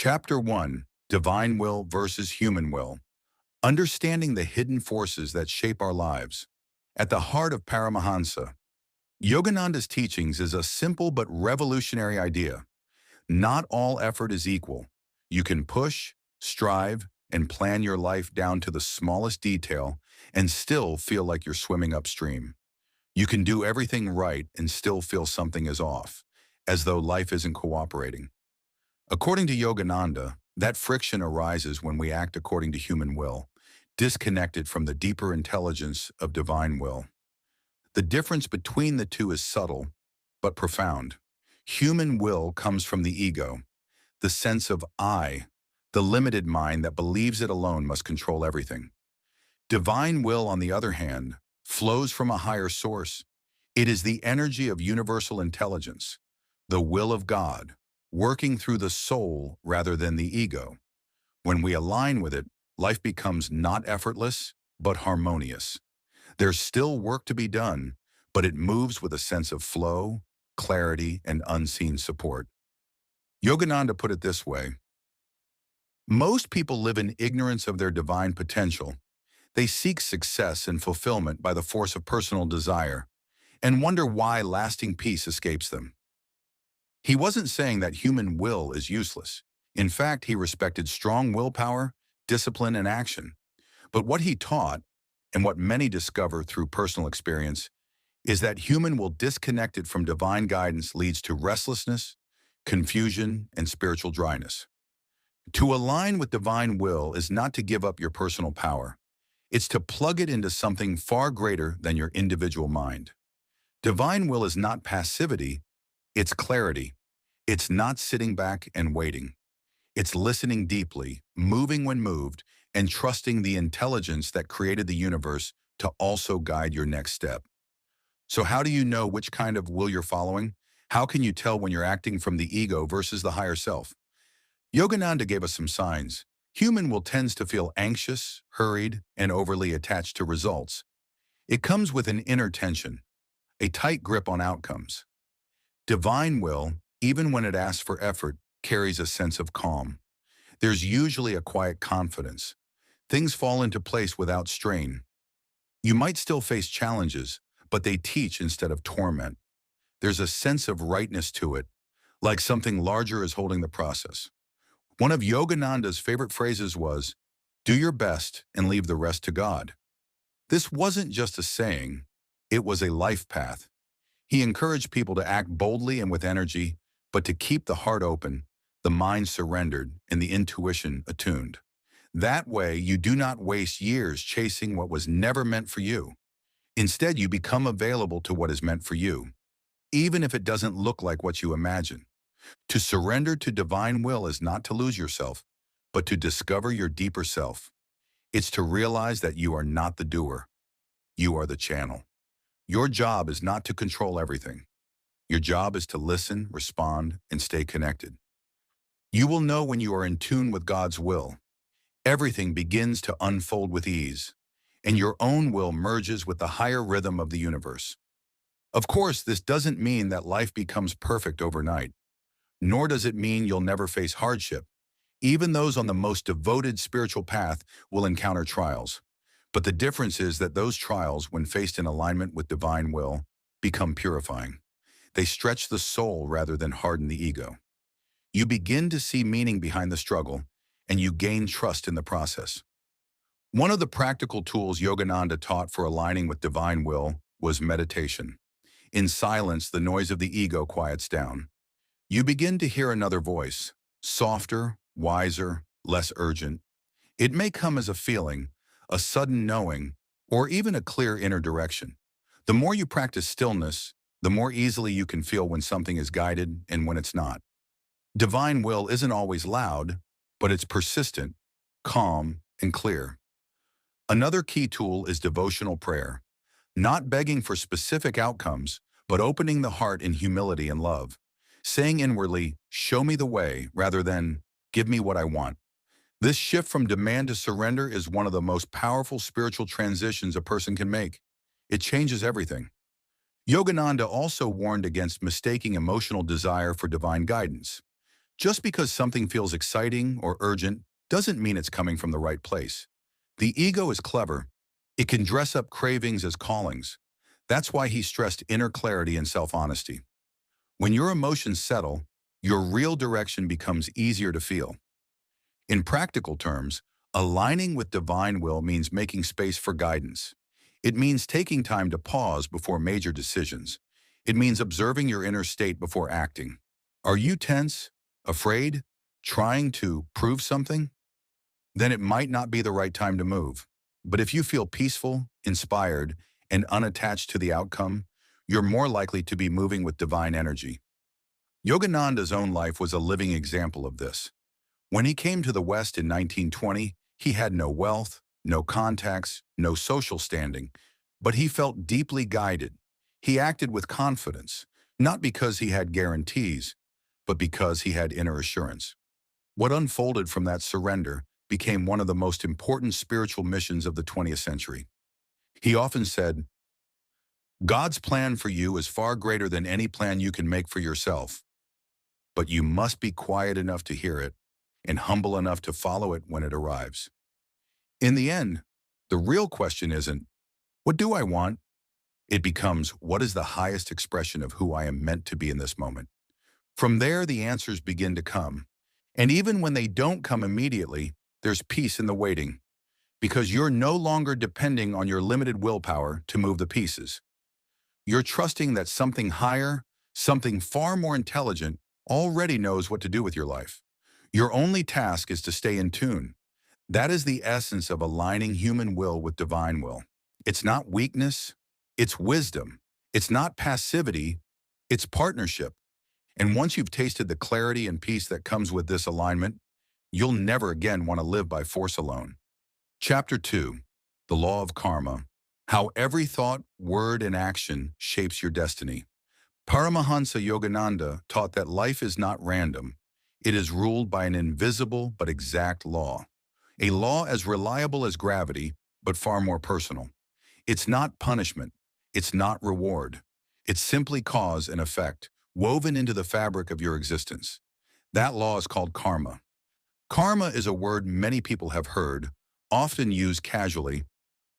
Chapter 1, Divine Will versus Human Will. Understanding the hidden forces that shape our lives. At the heart of Paramahansa, Yogananda's teachings is a simple but revolutionary idea. Not all effort is equal. You can push, strive, and plan your life down to the smallest detail and still feel like you're swimming upstream. You can do everything right and still feel something is off, as though life isn't cooperating. According to Yogananda, that friction arises when we act according to human will, disconnected from the deeper intelligence of divine will. The difference between the two is subtle, but profound. Human will comes from the ego, the sense of I, the limited mind that believes it alone must control everything. Divine will, on the other hand, flows from a higher source. It is the energy of universal intelligence, the will of God, working through the soul rather than the ego. When we align with it, life becomes not effortless, but harmonious. There's still work to be done, but it moves with a sense of flow, clarity, and unseen support. Yogananda put it this way: most people live in ignorance of their divine potential. They seek success and fulfillment by the force of personal desire and wonder why lasting peace escapes them. He wasn't saying that human will is useless. In fact, he respected strong willpower, discipline, and action. But what he taught, and what many discover through personal experience, is that human will disconnected from divine guidance leads to restlessness, confusion, and spiritual dryness. To align with divine will is not to give up your personal power. It's to plug it into something far greater than your individual mind. Divine will is not passivity, it's clarity. It's not sitting back and waiting. It's listening deeply, moving when moved, and trusting the intelligence that created the universe to also guide your next step. So how do you know which kind of will you're following? How can you tell when you're acting from the ego versus the higher self? Yogananda gave us some signs. Human will tends to feel anxious, hurried, and overly attached to results. It comes with an inner tension, a tight grip on outcomes. Divine will, even when it asks for effort, carries a sense of calm. There's usually a quiet confidence. Things fall into place without strain. You might still face challenges, but they teach instead of torment. There's a sense of rightness to it, like something larger is holding the process. One of Yogananda's favorite phrases was, "Do your best and leave the rest to God." This wasn't just a saying, it was a life path. He encouraged people to act boldly and with energy, but to keep the heart open, the mind surrendered, and the intuition attuned. That way, you do not waste years chasing what was never meant for you. Instead, you become available to what is meant for you, even if it doesn't look like what you imagine. To surrender to divine will is not to lose yourself, but to discover your deeper self. It's to realize that you are not the doer. You are the channel. Your job is not to control everything. Your job is to listen, respond, and stay connected. You will know when you are in tune with God's will. Everything begins to unfold with ease, and your own will merges with the higher rhythm of the universe. Of course, this doesn't mean that life becomes perfect overnight, nor does it mean you'll never face hardship. Even those on the most devoted spiritual path will encounter trials. But the difference is that those trials, when faced in alignment with divine will, become purifying. They stretch the soul rather than harden the ego. You begin to see meaning behind the struggle, and you gain trust in the process. One of the practical tools Yogananda taught for aligning with divine will was meditation. In silence, the noise of the ego quiets down. You begin to hear another voice, softer, wiser, less urgent. It may come as a feeling, a sudden knowing, or even a clear inner direction. The more you practice stillness, the more easily you can feel when something is guided and when it's not. Divine will isn't always loud, but it's persistent, calm, and clear. Another key tool is devotional prayer. Not begging for specific outcomes, but opening the heart in humility and love. Saying inwardly, "Show me the way," rather than, "Give me what I want." This shift from demand to surrender is one of the most powerful spiritual transitions a person can make. It changes everything. Yogananda also warned against mistaking emotional desire for divine guidance. Just because something feels exciting or urgent doesn't mean it's coming from the right place. The ego is clever. It can dress up cravings as callings. That's why he stressed inner clarity and self-honesty. When your emotions settle, your real direction becomes easier to feel. In practical terms, aligning with divine will means making space for guidance. It means taking time to pause before major decisions. It means observing your inner state before acting. Are you tense, afraid, trying to prove something? Then it might not be the right time to move. But if you feel peaceful, inspired, and unattached to the outcome, you're more likely to be moving with divine energy. Yogananda's own life was a living example of this. When he came to the West in 1920, he had no wealth, no contacts, no social standing, but he felt deeply guided. He acted with confidence, not because he had guarantees, but because he had inner assurance. What unfolded from that surrender became one of the most important spiritual missions of the 20th century. He often said, "God's plan for you is far greater than any plan you can make for yourself, but you must be quiet enough to hear it and humble enough to follow it when it arrives." In the end, the real question isn't, "What do I want?" It becomes, "What is the highest expression of who I am meant to be in this moment?" From there, the answers begin to come. And even when they don't come immediately, there's peace in the waiting, because you're no longer depending on your limited willpower to move the pieces. You're trusting that something higher, something far more intelligent, already knows what to do with your life. Your only task is to stay in tune. That is the essence of aligning human will with divine will. It's not weakness, it's wisdom. It's not passivity, it's partnership. And once you've tasted the clarity and peace that comes with this alignment, you'll never again want to live by force alone. Chapter 2, The Law of Karma, How Every Thought, Word, and Action Shapes Your Destiny. Paramahansa Yogananda taught that life is not random. It is ruled by an invisible but exact law. A law as reliable as gravity, but far more personal. It's not punishment. It's not reward. It's simply cause and effect, woven into the fabric of your existence. That law is called karma. Karma is a word many people have heard, often used casually.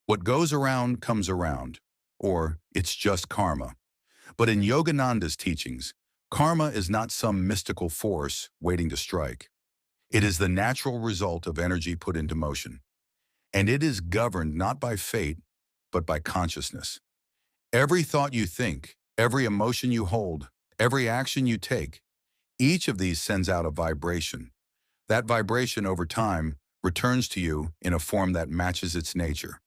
What goes around comes around, or it's just karma. But in Yogananda's teachings, karma is not some mystical force waiting to strike. It is the natural result of energy put into motion. And it is governed not by fate, but by consciousness. Every thought you think, every emotion you hold, every action you take, each of these sends out a vibration. That vibration over time returns to you in a form that matches its nature.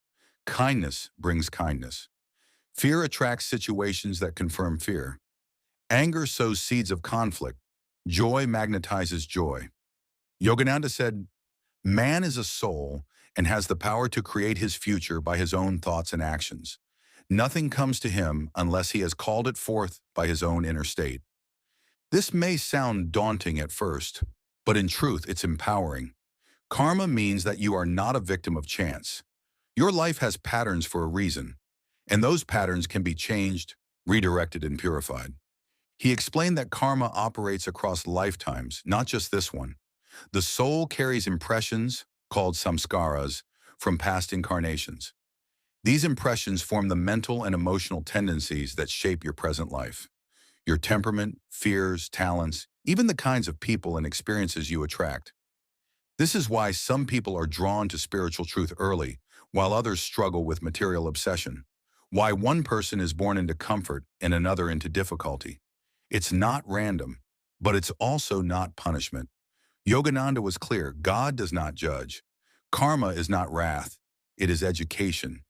Kindness brings kindness. Fear attracts situations that confirm fear. Anger sows seeds of conflict. Joy magnetizes joy. Yogananda said, "Man is a soul and has the power to create his future by his own thoughts and actions. Nothing comes to him unless he has called it forth by his own inner state." This may sound daunting at first, but in truth, it's empowering. Karma means that you are not a victim of chance. Your life has patterns for a reason, and those patterns can be changed, redirected, and purified. He explained that karma operates across lifetimes, not just this one. The soul carries impressions, called samskaras, from past incarnations. These impressions form the mental and emotional tendencies that shape your present life. Your temperament, fears, talents, even the kinds of people and experiences you attract. This is why some people are drawn to spiritual truth early, while others struggle with material obsession. Why one person is born into comfort and another into difficulty. It's not random, but it's also not punishment. Yogananda was clear: God does not judge. Karma is not wrath, it is education.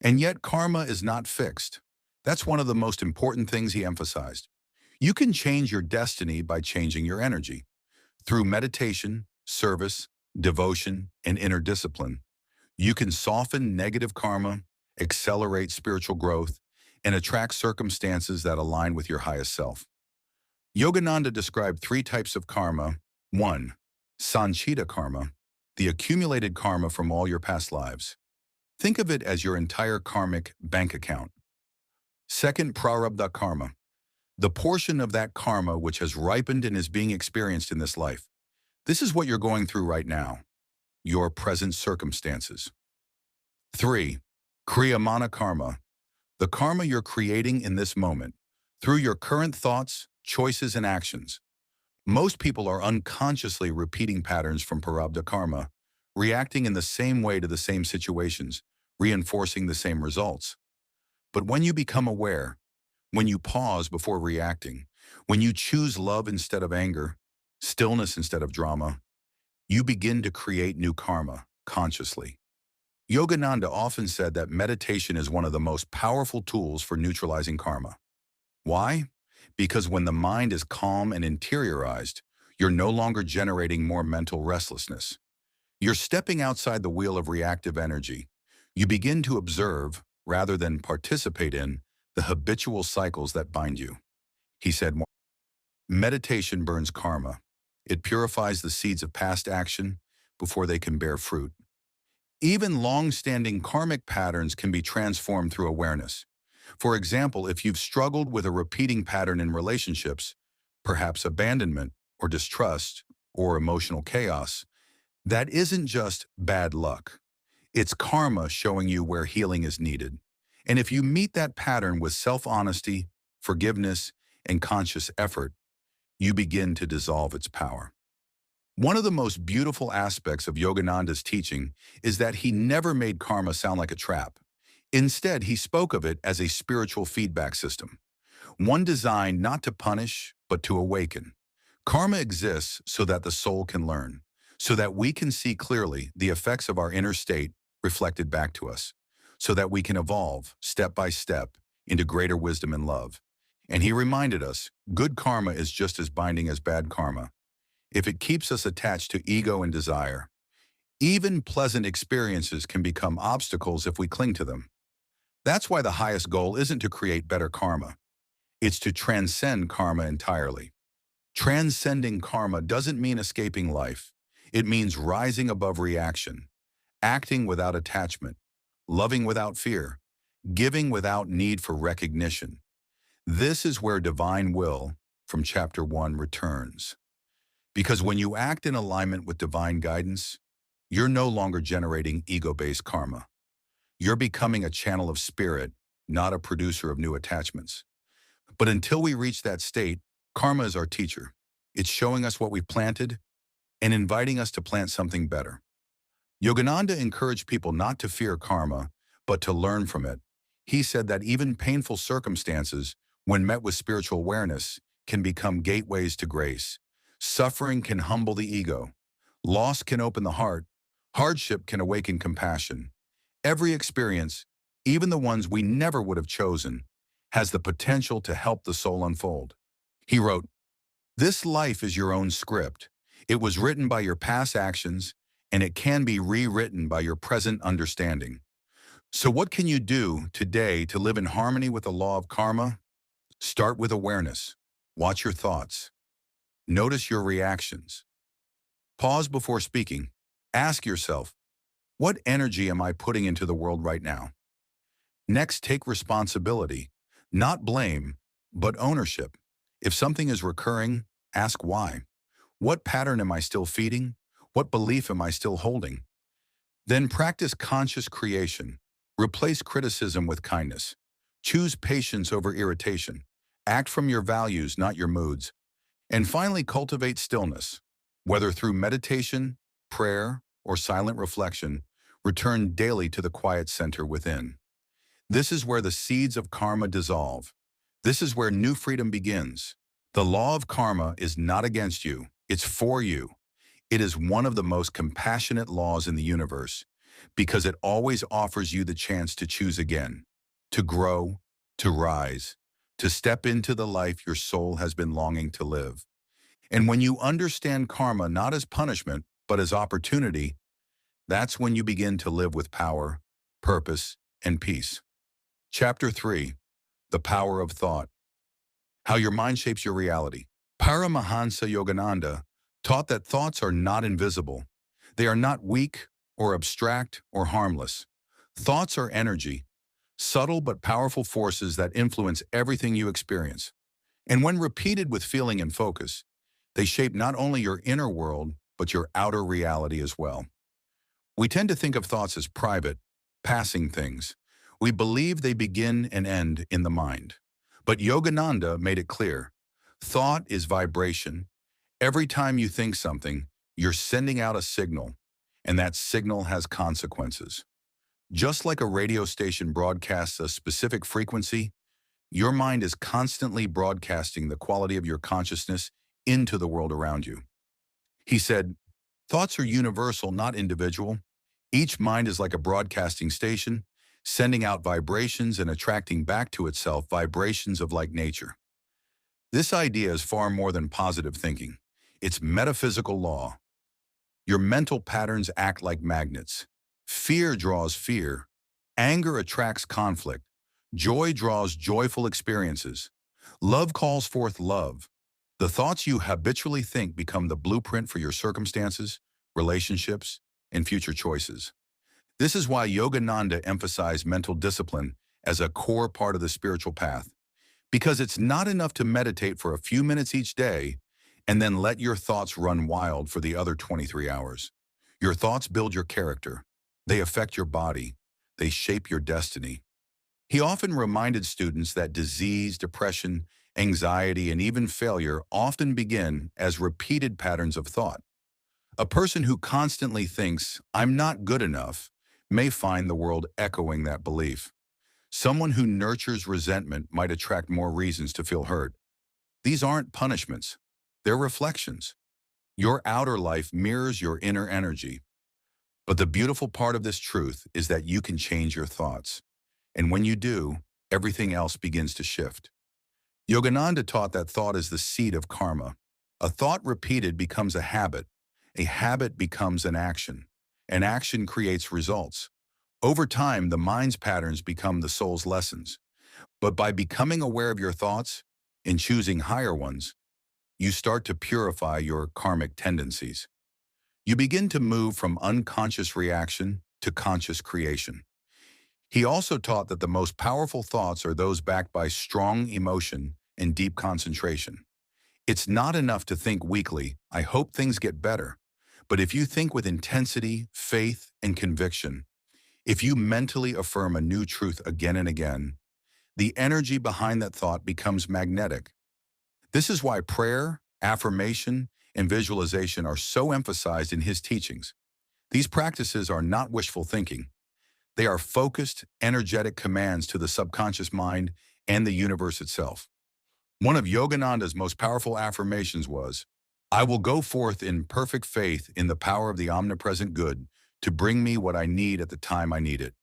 And yet karma is not fixed. That's one of the most important things he emphasized. You can change your destiny by changing your energy. Through meditation, service, devotion, and inner discipline, you can soften negative karma, accelerate spiritual growth, and attract circumstances that align with your highest self. Yogananda described 3 types of karma. 1. Sanchita karma, the accumulated karma from all your past lives. Think of it as your entire karmic bank account. 2nd, prarabdha karma, The portion of that karma which has ripened and is being experienced in this life. This is what you're going through right now, your present circumstances. 3. Kriyamana karma, the karma you're creating in this moment, through your current thoughts, choices, and actions. Most people are unconsciously repeating patterns from prarabdha karma, reacting in the same way to the same situations, reinforcing the same results. But when you become aware, when you pause before reacting, when you choose love instead of anger, stillness instead of drama, you begin to create new karma consciously. Yogananda often said that meditation is one of the most powerful tools for neutralizing karma. Why? Because when the mind is calm and interiorized, you're no longer generating more mental restlessness. You're stepping outside the wheel of reactive energy. You begin to observe, rather than participate in, the habitual cycles that bind you. He said, meditation burns karma. It purifies the seeds of past action before they can bear fruit. Even long-standing karmic patterns can be transformed through awareness. For example, if you've struggled with a repeating pattern in relationships, perhaps abandonment or distrust or emotional chaos, that isn't just bad luck. It's karma showing you where healing is needed. And if you meet that pattern with self-honesty, forgiveness, and conscious effort, you begin to dissolve its power. One of the most beautiful aspects of Yogananda's teaching is that he never made karma sound like a trap. Instead, he spoke of it as a spiritual feedback system, one designed not to punish, but to awaken. Karma exists so that the soul can learn, so that we can see clearly the effects of our inner state reflected back to us, so that we can evolve, step by step, into greater wisdom and love. And he reminded us, good karma is just as binding as bad karma. If it keeps us attached to ego and desire, even pleasant experiences can become obstacles if we cling to them. That's why the highest goal isn't to create better karma. It's to transcend karma entirely. Transcending karma doesn't mean escaping life. It means rising above reaction, acting without attachment, loving without fear, giving without need for recognition. This is where divine will, from chapter 1, returns. Because when you act in alignment with divine guidance, you're no longer generating ego-based karma. You're becoming a channel of spirit, not a producer of new attachments. But until we reach that state, karma is our teacher. It's showing us what we've planted and inviting us to plant something better. Yogananda encouraged people not to fear karma, but to learn from it. He said that even painful circumstances, when met with spiritual awareness, can become gateways to grace. Suffering can humble the ego. Loss can open the heart. Hardship can awaken compassion. Every experience, even the ones we never would have chosen, has the potential to help the soul unfold. He wrote, "This life is your own script. It was written by your past actions, and it can be rewritten by your present understanding. So what can you do today to live in harmony with the law of karma? Start with awareness. Watch your thoughts. Notice your reactions. Pause before speaking. Ask yourself, what energy am I putting into the world right now? Next, take responsibility, not blame, but ownership. If something is recurring, ask why. What pattern am I still feeding? What belief am I still holding? Then practice conscious creation. Replace criticism with kindness. Choose patience over irritation. Act from your values, not your moods. And finally, cultivate stillness. Whether through meditation, prayer, or silent reflection, return daily to the quiet center within. This is where the seeds of karma dissolve. This is where new freedom begins. The law of karma is not against you, it's for you. It is one of the most compassionate laws in the universe because it always offers you the chance to choose again, to grow, to rise, to step into the life your soul has been longing to live. And when you understand karma not as punishment, but as opportunity, that's when you begin to live with power, purpose, and peace. Chapter 3, The Power of Thought. How your mind shapes your reality. Paramahansa Yogananda taught that thoughts are not invisible. They are not weak or abstract or harmless. Thoughts are energy, subtle but powerful forces that influence everything you experience. And when repeated with feeling and focus, they shape not only your inner world, but your outer reality as well. We tend to think of thoughts as private, passing things. We believe they begin and end in the mind. But Yogananda made it clear. Thought is vibration. Every time you think something, you're sending out a signal, and that signal has consequences. Just like a radio station broadcasts a specific frequency, your mind is constantly broadcasting the quality of your consciousness into the world around you. He said, thoughts are universal, not individual. Each mind is like a broadcasting station, sending out vibrations and attracting back to itself vibrations of like nature. This idea is far more than positive thinking. It's metaphysical law. Your mental patterns act like magnets. Fear draws fear. Anger attracts conflict. Joy draws joyful experiences. Love calls forth love. The thoughts you habitually think become the blueprint for your circumstances, relationships, and future choices. This is why Yogananda emphasized mental discipline as a core part of the spiritual path, because it's not enough to meditate for a few minutes each day and then let your thoughts run wild for the other 23 hours. Your thoughts build your character. They affect your body. They shape your destiny. He often reminded students that disease, depression, anxiety, and even failure often begin as repeated patterns of thought. A person who constantly thinks, "I'm not good enough," may find the world echoing that belief. Someone who nurtures resentment might attract more reasons to feel hurt. These aren't punishments. They're reflections. Your outer life mirrors your inner energy. But the beautiful part of this truth is that you can change your thoughts. And when you do, everything else begins to shift. Yogananda taught that thought is the seed of karma. A thought repeated becomes a habit. A habit becomes an action. An action creates results. Over time, the mind's patterns become the soul's lessons. But by becoming aware of your thoughts and choosing higher ones, you start to purify your karmic tendencies. You begin to move from unconscious reaction to conscious creation. He also taught that the most powerful thoughts are those backed by strong emotion and deep concentration. It's not enough to think weakly, "I hope things get better." But if you think with intensity, faith, and conviction, if you mentally affirm a new truth again and again, the energy behind that thought becomes magnetic. This is why prayer, affirmation, and visualization are so emphasized in his teachings. These practices are not wishful thinking. They are focused, energetic commands to the subconscious mind and the universe itself. One of Yogananda's most powerful affirmations was, "I will go forth in perfect faith in the power of the omnipresent good to bring me what I need at the time I need it."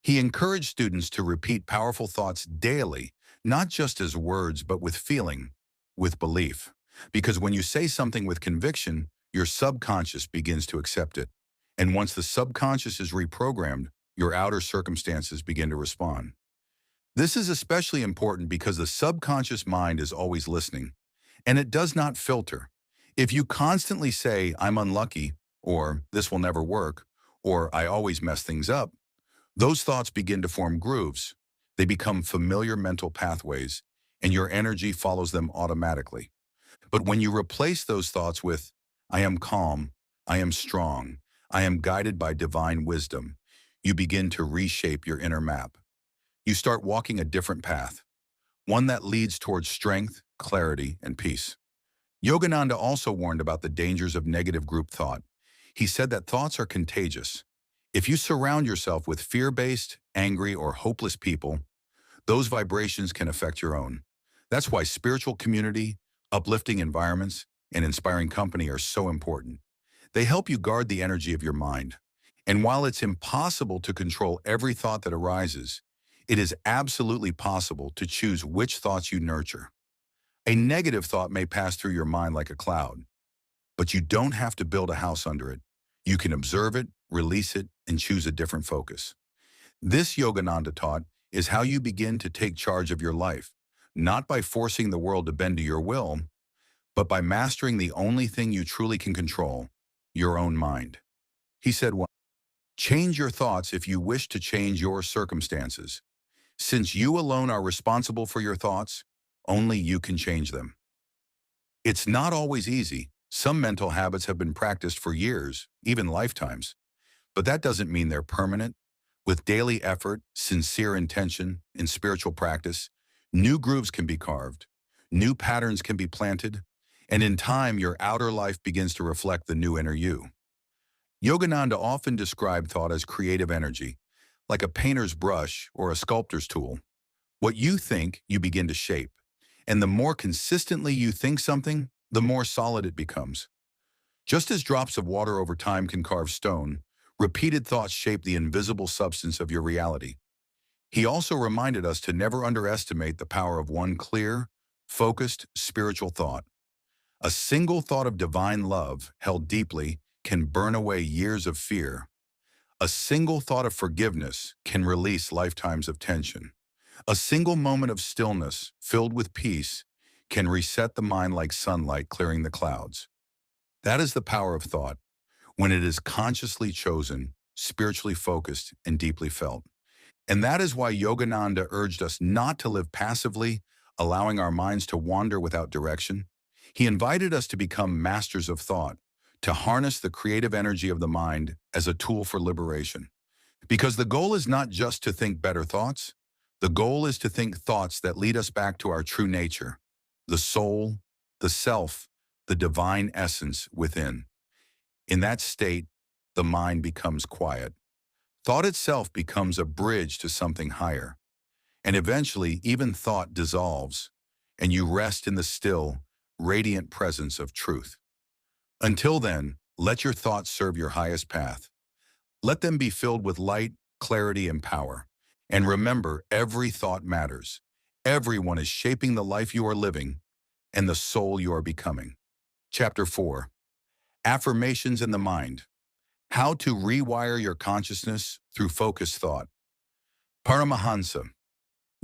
He encouraged students to repeat powerful thoughts daily, not just as words, but with feeling, with belief. Because when you say something with conviction, your subconscious begins to accept it. And once the subconscious is reprogrammed, your outer circumstances begin to respond. This is especially important because the subconscious mind is always listening, and it does not filter. If you constantly say, "I'm unlucky," or "this will never work," or "I always mess things up," those thoughts begin to form grooves. They become familiar mental pathways, and your energy follows them automatically. But when you replace those thoughts with, "I am calm, I am strong, I am guided by divine wisdom," you begin to reshape your inner map. You start walking a different path, one that leads towards strength, clarity, and peace. Yogananda also warned about the dangers of negative group thought. He said that thoughts are contagious. If you surround yourself with fear-based, angry, or hopeless people, those vibrations can affect your own. That's why spiritual community, uplifting environments, and inspiring company are so important. They help you guard the energy of your mind. And while it's impossible to control every thought that arises, it is absolutely possible to choose which thoughts you nurture. A negative thought may pass through your mind like a cloud, but you don't have to build a house under it. You can observe it, release it, and choose a different focus. This, Yogananda taught, is how you begin to take charge of your life, not by forcing the world to bend to your will, but by mastering the only thing you truly can control, your own mind. He said, "Change your thoughts if you wish to change your circumstances. Since you alone are responsible for your thoughts, only you can change them. It's not always easy. Some mental habits have been practiced for years, even lifetimes, but that doesn't mean they're permanent. With daily effort, sincere intention, and spiritual practice, new grooves can be carved, new patterns can be planted, and in time your outer life begins to reflect the new inner you. Yogananda often described thought as creative energy, like a painter's brush or a sculptor's tool. What you think, you begin to shape. And the more consistently you think something, the more solid it becomes. Just as drops of water over time can carve stone, repeated thoughts shape the invisible substance of your reality. He also reminded us to never underestimate the power of one clear, focused, spiritual thought. A single thought of divine love, held deeply, can burn away years of fear. A single thought of forgiveness can release lifetimes of tension. A single moment of stillness, filled with peace, can reset the mind like sunlight clearing the clouds. That is the power of thought, when it is consciously chosen, spiritually focused, and deeply felt. And that is why Yogananda urged us not to live passively, allowing our minds to wander without direction. He invited us to become masters of thought, to harness the creative energy of the mind as a tool for liberation. Because the goal is not just to think better thoughts, the goal is to think thoughts that lead us back to our true nature, the soul, the self, the divine essence within. In that state, the mind becomes quiet. Thought itself becomes a bridge to something higher. And eventually, even thought dissolves, and you rest in the still, radiant presence of truth. Until then, let your thoughts serve your highest path. Let them be filled with light, clarity, and power. And remember, every thought matters. Everyone is shaping the life you are living and the soul you are becoming. Chapter 4. Affirmations in the Mind. How to rewire your consciousness through focused thought. Paramahansa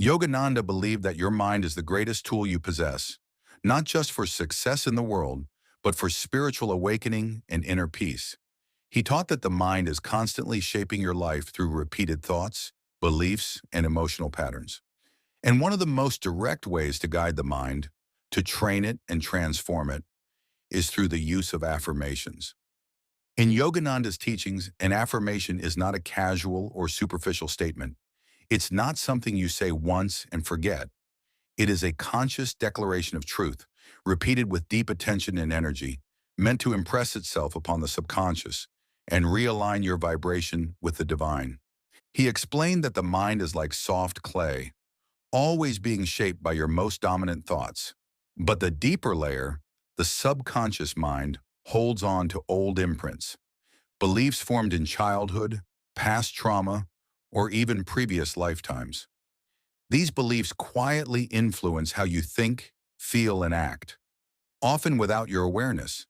Yogananda believed that your mind is the greatest tool you possess, not just for success in the world, but for spiritual awakening and inner peace. He taught that the mind is constantly shaping your life through repeated thoughts, beliefs, and emotional patterns. And one of the most direct ways to guide the mind, to train it and transform it, is through the use of affirmations. In Yogananda's teachings, an affirmation is not a casual or superficial statement. It's not something you say once and forget. It is a conscious declaration of truth, repeated with deep attention and energy, meant to impress itself upon the subconscious and realign your vibration with the divine. He explained that the mind is like soft clay, always being shaped by your most dominant thoughts. But the deeper layer, the subconscious mind, holds on to old imprints, beliefs formed in childhood, past trauma, or even previous lifetimes. These beliefs quietly influence how you think, feel, and act, often without your awareness.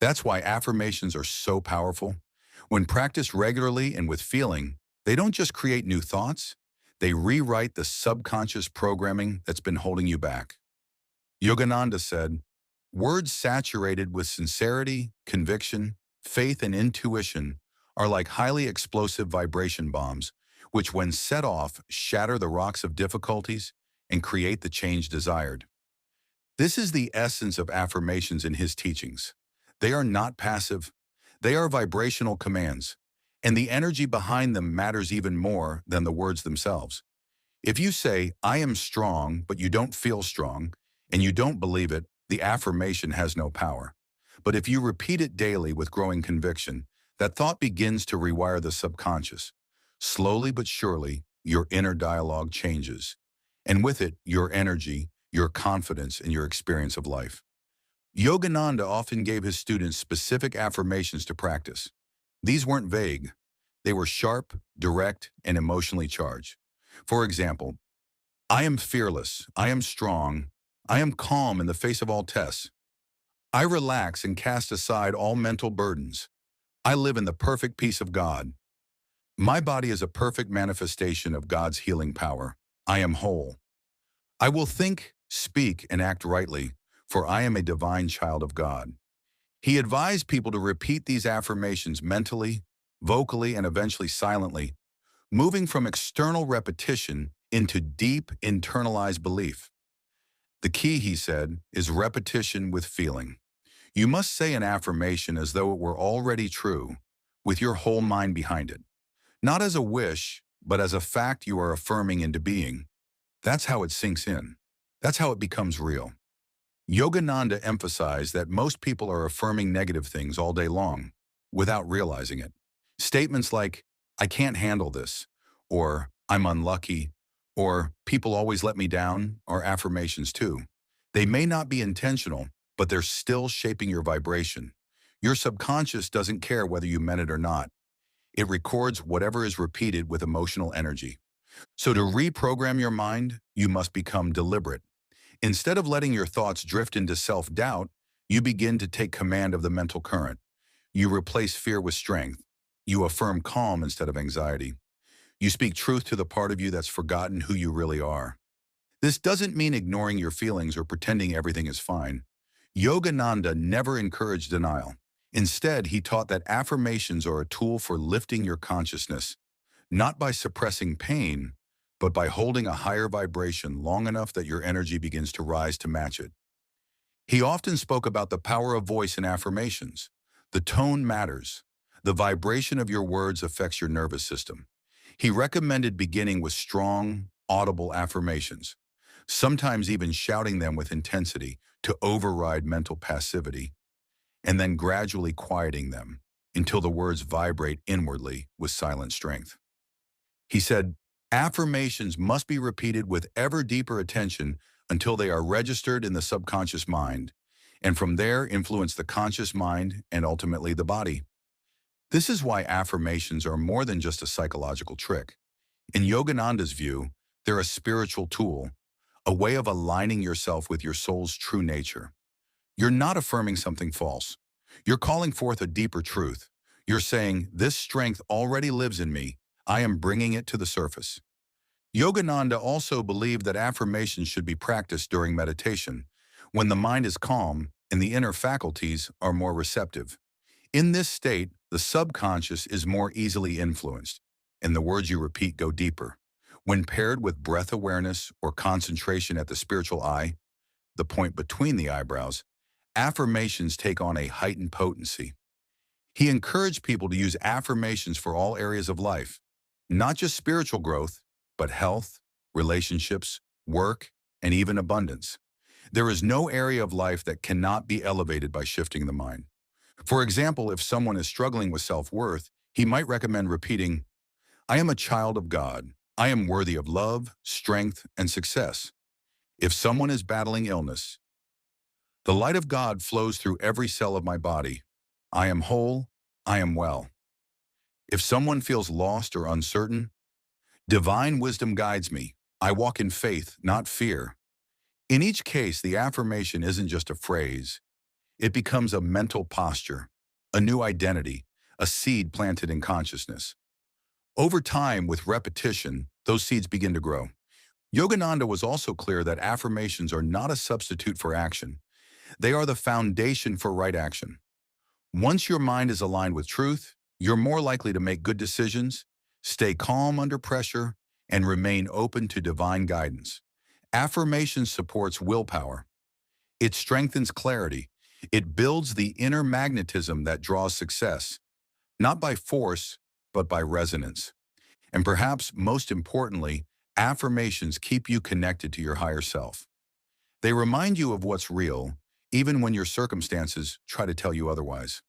That's why affirmations are so powerful. When practiced regularly and with feeling, they don't just create new thoughts, they rewrite the subconscious programming that's been holding you back. Yogananda said, "Words saturated with sincerity, conviction, faith, and intuition are like highly explosive vibration bombs, which when set off shatter the rocks of difficulties and create the change desired." This is the essence of affirmations in his teachings. They are not passive. They are vibrational commands, and the energy behind them matters even more than the words themselves. If you say, "I am strong," but you don't feel strong, and you don't believe it, the affirmation has no power. But if you repeat it daily with growing conviction, that thought begins to rewire the subconscious. Slowly but surely, your inner dialogue changes, and with it, your energy, your confidence, and your experience of life. Yogananda often gave his students specific affirmations to practice. These weren't vague. They were sharp, direct, and emotionally charged. For example, "I am fearless, I am strong, I am calm in the face of all tests. I relax and cast aside all mental burdens. I live in the perfect peace of God. My body is a perfect manifestation of God's healing power. I am whole. I will think, speak, and act rightly, for I am a divine child of God." He advised people to repeat these affirmations mentally, vocally, and eventually silently, moving from external repetition into deep internalized belief. The key, he said, is repetition with feeling. You must say an affirmation as though it were already true, with your whole mind behind it. Not as a wish, but as a fact you are affirming into being. That's how it sinks in. That's how it becomes real. Yogananda emphasized that most people are affirming negative things all day long, without realizing it. Statements like, I can't handle this, or I'm unlucky, or people always let me down are affirmations too. They may not be intentional, but they're still shaping your vibration. Your subconscious doesn't care whether you meant it or not. It records whatever is repeated with emotional energy. So to reprogram your mind, you must become deliberate. Instead of letting your thoughts drift into self-doubt, you begin to take command of the mental current. You replace fear with strength. You affirm calm instead of anxiety. You speak truth to the part of you that's forgotten who you really are. This doesn't mean ignoring your feelings or pretending everything is fine. Yogananda never encouraged denial. Instead, he taught that affirmations are a tool for lifting your consciousness, not by suppressing pain, but by holding a higher vibration long enough that your energy begins to rise to match it. He often spoke about the power of voice in affirmations. The tone matters. The vibration of your words affects your nervous system. He recommended beginning with strong, audible affirmations, sometimes even shouting them with intensity to override mental passivity, and then gradually quieting them until the words vibrate inwardly with silent strength. He said, affirmations must be repeated with ever deeper attention until they are registered in the subconscious mind, and from there influence the conscious mind and ultimately the body. This is why affirmations are more than just a psychological trick. In Yogananda's view, they're a spiritual tool, a way of aligning yourself with your soul's true nature. You're not affirming something false. You're calling forth a deeper truth. You're saying, this strength already lives in me. I am bringing it to the surface. Yogananda also believed that affirmations should be practiced during meditation, when the mind is calm and the inner faculties are more receptive. In this state, the subconscious is more easily influenced, and the words you repeat go deeper. When paired with breath awareness or concentration at the spiritual eye, the point between the eyebrows, affirmations take on a heightened potency. He encouraged people to use affirmations for all areas of life, not just spiritual growth, but health, relationships, work, and even abundance. There is no area of life that cannot be elevated by shifting the mind. For example, if someone is struggling with self-worth, he might recommend repeating, I am a child of God. I am worthy of love, strength, and success. If someone is battling illness, the light of God flows through every cell of my body. I am whole. I am well. If someone feels lost or uncertain, divine wisdom guides me. I walk in faith, not fear. In each case, the affirmation isn't just a phrase. It becomes a mental posture, a new identity, a seed planted in consciousness. Over time, with repetition, those seeds begin to grow. Yogananda was also clear that affirmations are not a substitute for action. They are the foundation for right action. Once your mind is aligned with truth, you're more likely to make good decisions, stay calm under pressure, and remain open to divine guidance. Affirmation supports willpower. It strengthens clarity. It builds the inner magnetism that draws success, not by force, but by resonance. And perhaps most importantly, affirmations keep you connected to your higher self. They remind you of what's real, even when your circumstances try to tell you otherwise.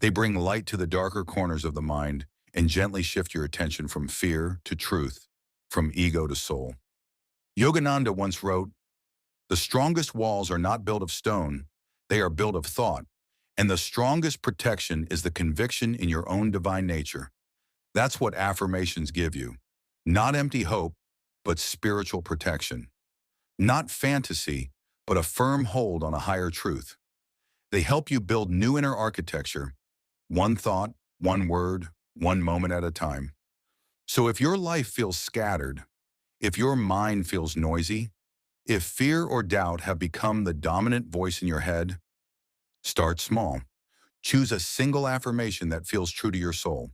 They bring light to the darker corners of the mind and gently shift your attention from fear to truth, from ego to soul. Yogananda once wrote, the strongest walls are not built of stone, they are built of thought, and the strongest protection is the conviction in your own divine nature. That's what affirmations give you. Not empty hope, but spiritual protection. Not fantasy, but a firm hold on a higher truth. They help you build new inner architecture, one thought, one word, one moment at a time. So if your life feels scattered, if your mind feels noisy, if fear or doubt have become the dominant voice in your head, start small. Choose a single affirmation that feels true to your soul.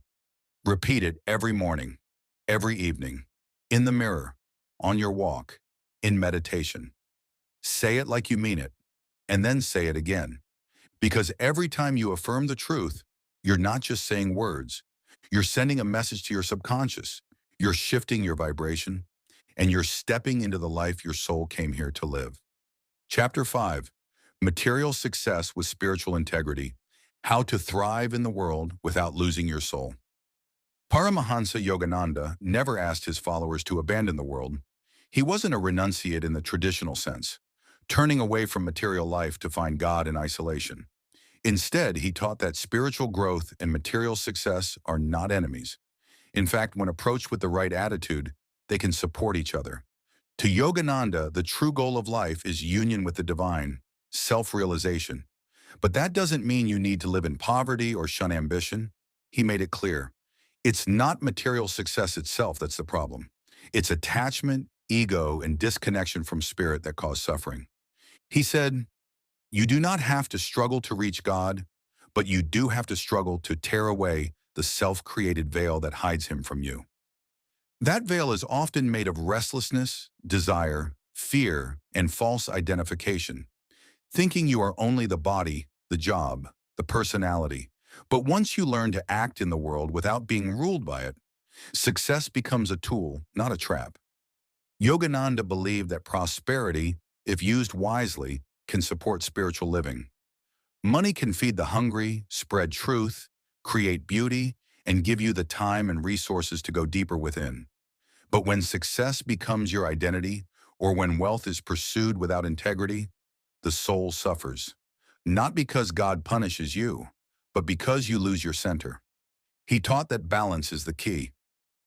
Repeat it every morning, every evening, in the mirror, on your walk, in meditation. Say it like you mean it, and then say it again. Because every time you affirm the truth, you're not just saying words. You're sending a message to your subconscious. You're shifting your vibration, and you're stepping into the life your soul came here to live. Chapter 5, Material Success with Spiritual Integrity, How to Thrive in the World Without Losing Your Soul. Paramahansa Yogananda never asked his followers to abandon the world. He wasn't a renunciate in the traditional sense, turning away from material life to find God in isolation. Instead, he taught that spiritual growth and material success are not enemies. In fact, when approached with the right attitude, they can support each other. To Yogananda, the true goal of life is union with the divine, self-realization. But that doesn't mean you need to live in poverty or shun ambition. He made it clear. It's not material success itself that's the problem. It's attachment, ego, and disconnection from spirit that cause suffering. He said, "You do not have to struggle to reach God, but you do have to struggle to tear away the self-created veil that hides him from you." That veil is often made of restlessness, desire, fear, and false identification, thinking you are only the body, the job, the personality. But once you learn to act in the world without being ruled by it, success becomes a tool, not a trap. Yogananda believed that prosperity, if used wisely, can support spiritual living. Money can feed the hungry, spread truth, create beauty, and give you the time and resources to go deeper within. But when success becomes your identity, or when wealth is pursued without integrity, the soul suffers. Not because God punishes you, but because you lose your center. He taught that balance is the key.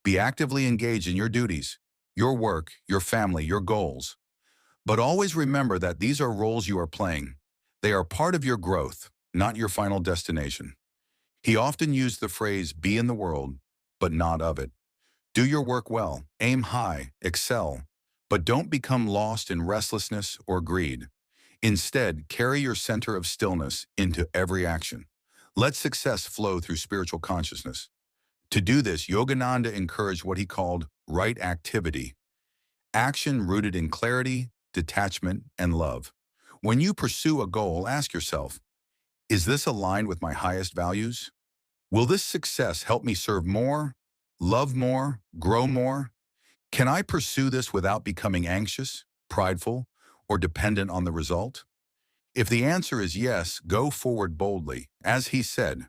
Be actively engaged in your duties, your work, your family, your goals. But always remember that these are roles you are playing. They are part of your growth, not your final destination. He often used the phrase, be in the world, but not of it. Do your work well, aim high, excel, but don't become lost in restlessness or greed. Instead, carry your center of stillness into every action. Let success flow through spiritual consciousness. To do this, Yogananda encouraged what he called right activity, action rooted in clarity, detachment, and love. When you pursue a goal, ask yourself, is this aligned with my highest values? Will this success help me serve more, love more, grow more? Can I pursue this without becoming anxious, prideful, or dependent on the result? If the answer is yes, go forward boldly. As he said,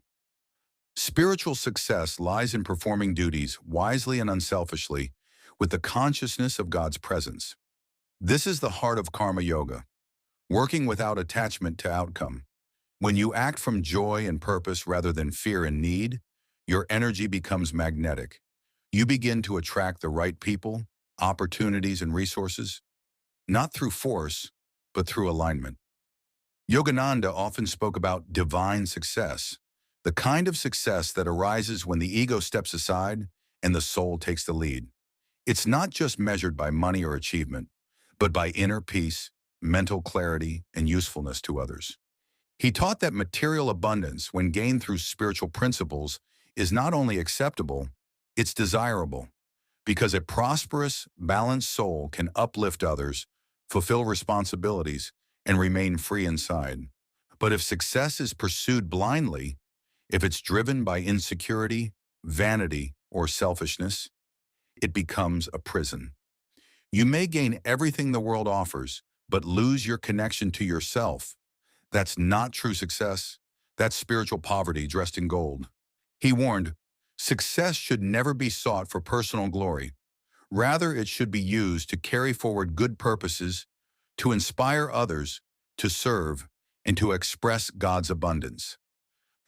spiritual success lies in performing duties wisely and unselfishly with the consciousness of God's presence. This is the heart of karma yoga, working without attachment to outcome. When you act from joy and purpose rather than fear and need, your energy becomes magnetic. You begin to attract the right people, opportunities, and resources, not through force, but through alignment. Yogananda often spoke about divine success, the kind of success that arises when the ego steps aside and the soul takes the lead. It's not just measured by money or achievement, but by inner peace, mental clarity, and usefulness to others. He taught that material abundance, when gained through spiritual principles, is not only acceptable, it's desirable, because a prosperous, balanced soul can uplift others, fulfill responsibilities, and remain free inside. But if success is pursued blindly, if it's driven by insecurity, vanity, or selfishness, it becomes a prison. You may gain everything the world offers, but lose your connection to yourself. That's not true success. That's spiritual poverty dressed in gold. He warned, success should never be sought for personal glory. Rather, it should be used to carry forward good purposes, to inspire others, to serve, and to express God's abundance.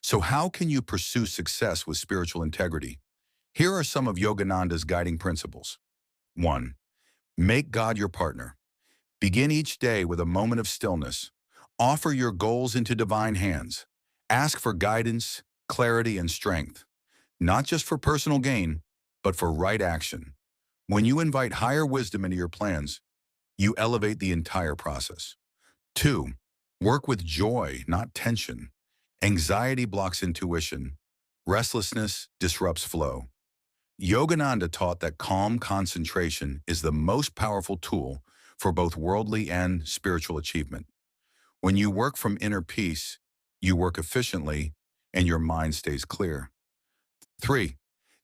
So how can you pursue success with spiritual integrity? Here are some of Yogananda's guiding principles. 1. Make God your partner. Begin each day with a moment of stillness. Offer your goals into divine hands. Ask for guidance, clarity, and strength, not just for personal gain, but for right action. When you invite higher wisdom into your plans, you elevate the entire process. 2. Work with joy, not tension. Anxiety blocks intuition. Restlessness disrupts flow. Yogananda taught that calm concentration is the most powerful tool for both worldly and spiritual achievement. When you work from inner peace, you work efficiently and your mind stays clear. 3.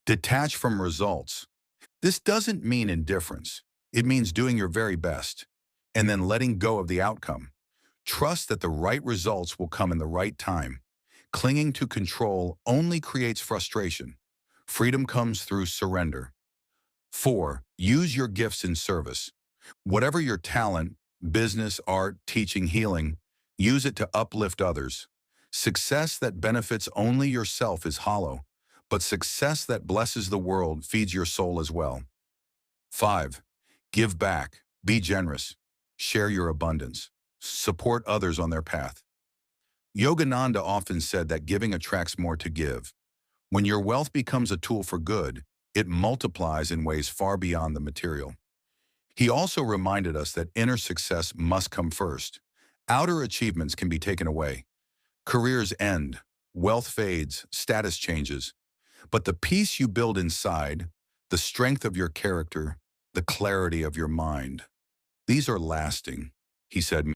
Detach from results. This doesn't mean indifference. It means doing your very best and then letting go of the outcome. Trust that the right results will come in the right time. Clinging to control only creates frustration. Freedom comes through surrender. 4. Use your gifts in service. Whatever your talent, business, art, teaching, healing, use it to uplift others. Success that benefits only yourself is hollow, but success that blesses the world feeds your soul as well. 5. Give back. Be generous. Share your abundance. Support others on their path. Yogananda often said that giving attracts more to give. When your wealth becomes a tool for good, it multiplies in ways far beyond the material. He also reminded us that inner success must come first. Outer achievements can be taken away. Careers end, wealth fades, status changes. But the peace you build inside, the strength of your character, the clarity of your mind, these are lasting, he said.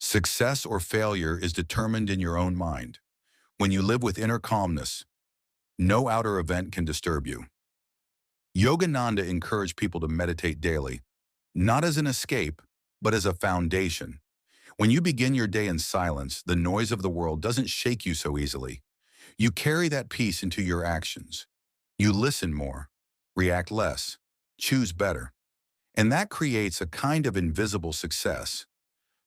Success or failure is determined in your own mind. When you live with inner calmness, no outer event can disturb you. Yogananda encouraged people to meditate daily, not as an escape, but as a foundation. When you begin your day in silence, the noise of the world doesn't shake you so easily. You carry that peace into your actions. You listen more, react less, choose better. And that creates a kind of invisible success,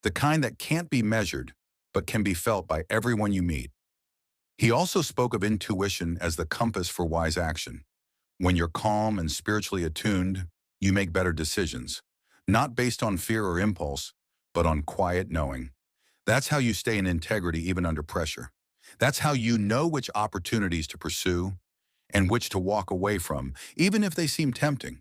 the kind that can't be measured, but can be felt by everyone you meet. He also spoke of intuition as the compass for wise action. When you're calm and spiritually attuned, you make better decisions, not based on fear or impulse, but on quiet knowing. That's how you stay in integrity even under pressure. That's how you know which opportunities to pursue and which to walk away from, even if they seem tempting.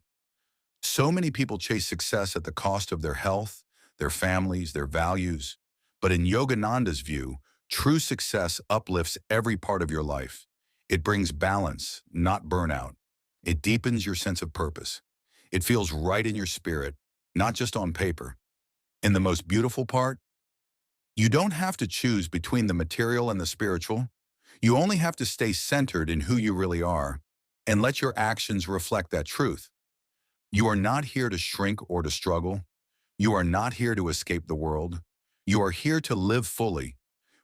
So many people chase success at the cost of their health, their families, their values. But in Yogananda's view, true success uplifts every part of your life. It brings balance, not burnout. It deepens your sense of purpose. It feels right in your spirit, not just on paper. And the most beautiful part? You don't have to choose between the material and the spiritual. You only have to stay centered in who you really are and let your actions reflect that truth. You are not here to shrink or to struggle. You are not here to escape the world. You are here to live fully,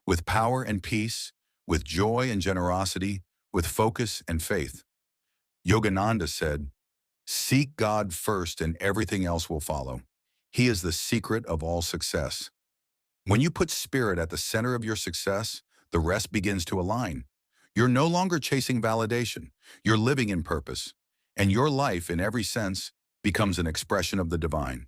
with power and peace, with joy and generosity, with focus and faith. Yogananda said, "Seek God first and everything else will follow. He is the secret of all success." When you put spirit at the center of your success, the rest begins to align. You're no longer chasing validation. You're living in purpose. And your life, in every sense, becomes an expression of the divine.